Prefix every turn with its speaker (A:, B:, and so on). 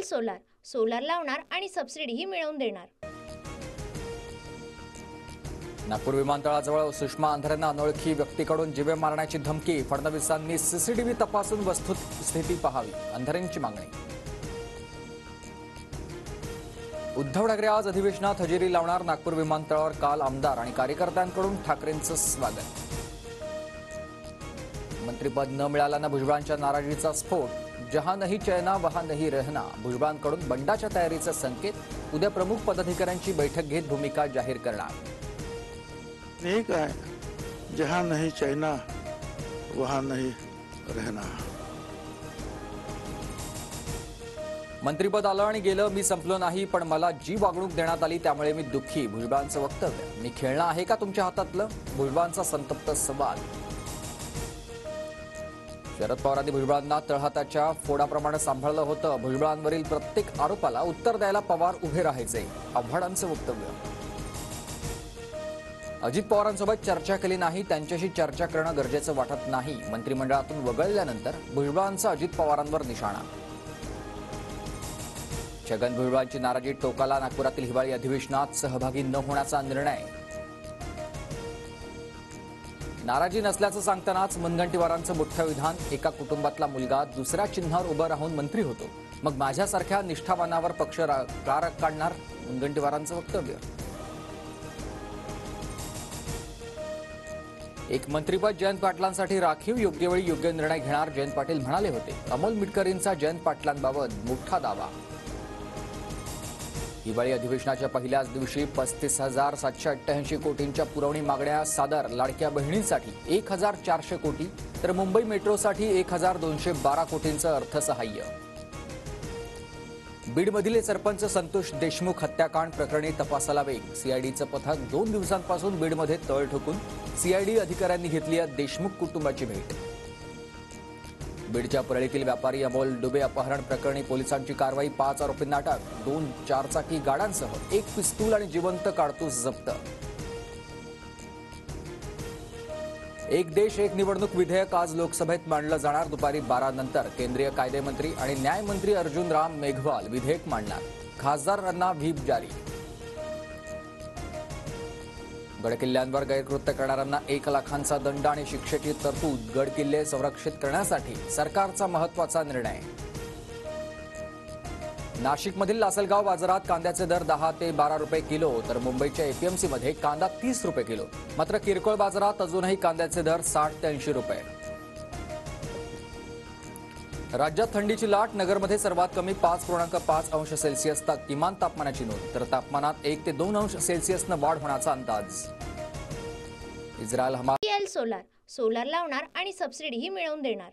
A: Solar solar लावणार आणि सबसिडीही मिळवून देणार।
B: नागपूर विमानतळाजवळ सुषमा अंधारेंना अनोळखी व्यक्तीकडून जीवे मारण्याची धमकी। फडणवीसांनी सीसीटीव्ही तपासून वस्तुस्थिती पाहावी, अंधारेंची मागणी। उद्धव ठाकरे आज अधिवेशनात हजेरी लावणार। नागपूर विमानतळावर काल आमदार आणि कार्यकर्त्यांकडून ठाकरेंचं स्वागत। मंत्रिपद न मिळाल्यानं भुजबळांच्या नाराजीचा स्फोट। जहां नहीं चैना वहां नहीं रहना, भुजबळांकडून बंडाच्या तयारीचे संकेत। उद्या प्रमुख पदाधिकाऱ्यांची बैठक घेत भूमिका जाहीर करणार।
C: एक है, जहां नहीं चैना वहां नहीं रहना।
B: मंत्रिपद आलं आणि गेलं, मी संपलो नाही, पण मला जी वागणूक देण्यात आली त्यामुळे मी दुःखी। भुजबळांचं वक्तव्य। मी खेळणं आहे का तुमच्या हातातलं, भुजबळांचा संतप्त सवाल। शरद पवारांनी भुजबळांना तळहाताच्या फोडाप्रमाणे सांभाळलं होतं। भुजबळांवरील प्रत्येक आरोपाला उत्तर द्यायला पवार उभे राहायचे, आव्हाडांचं वक्तव्य। अजित पवारांसोबत चर्चा केली नाही, त्यांच्याशी चर्चा करणं गरजेचं वाटत नाही। मंत्रिमंडळातून वगळल्यानंतर भुजबळांचा अजित पवारांवर निशाणा। छगन भुजबळांची नाराजी टोकाला। नागपुरातील हिवाळी अधिवेशनात सहभागी न होण्याचा निर्णय। नाराजी नसल्याचं सांगतानाच मुनगंटीवारांचं मोठं विधान। एका कुटुंबातला मुलगा दुसऱ्या चिन्हावर उभं राहून मंत्री होतो, मग माझ्यासारख्या निष्ठावानावर पक्ष का काढणार, मुनगंटीवारांचं वक्तव्य। एक मंत्रिपद जयंत पाटलांसाठी राखीव, योग्य वेळी योग्य निर्णय घेणार, जयंत पाटील म्हणाले होते। अमोल मिटकरींचा जयंत पाटलांबाबत मोठा दावा। हिवाळी अधिवेशनाच्या पहिल्याच दिवशी 35,788 कोटींच्या पुरवणी मागण्या सादर। लाडक्या बहिणींसाठी 1,400 कोटी तर मुंबई मेट्रोसाठी 1,212 कोटींचं अर्थसहाय्य। बीडमधील सरपंच संतोष देशमुख हत्याकांड प्रकरणी तपासाला वेग। सीआयडीचं पथक 2 दिवसांपासून बीडमध्ये तळ ठोकून। सीआयडी अधिकाऱ्यांनी घेतली देशमुख कुटुंबाची भेट। बीडच्या परळीतील व्यापारी अमोल डुबे अपहरण प्रकरणी पोलिसांची कारवाई। 5 आरोपींना अटक। 2 चारचाकी गाड्यांसह 1 पिस्तूल आणि जिवंत काडतूस जप्त। एक देश एक निवडणूक विधेयक आज लोकसभेत मांडलं जाणार। दुपारी 12 नंतर केंद्रीय कायदेमंत्री आणि न्यायमंत्री अर्जुन राम मेघवाल विधेयक मांडणार। खासदारांना व्हीप जारी। गडकिल्ल्यांवर गैरकृत्य करणाऱ्यांना 1 लाखांचा दंड आणि शिक्षेची तरतूद। गडकिल्ले संरक्षित करण्यासाठी सरकारचा महत्त्वाचा निर्णय। नाशिकमधील लासलगाव बाजारात कांद्याचे दर 10 ते 12 रुपये किलो, तर मुंबईच्या एपीएमसीमध्ये कांदा 30 रुपये किलो। मात्र किरकोळ बाजारात अजूनही कांद्याचे दर 60 ते 80 रुपये। राज्यात थंडीची लाट। नगरमध्ये सर्वात कमी 5.5 अंश सेल्सिअस किमान तापमानाची नोंद, तर तापमानात 1 ते 2 अंश सेल्सिअसनं वाढ होण्याचा अंदाज। इस्रायल हमास
A: सोलार सोलार लावणार आणि सबसिडीही मिळवून देणार।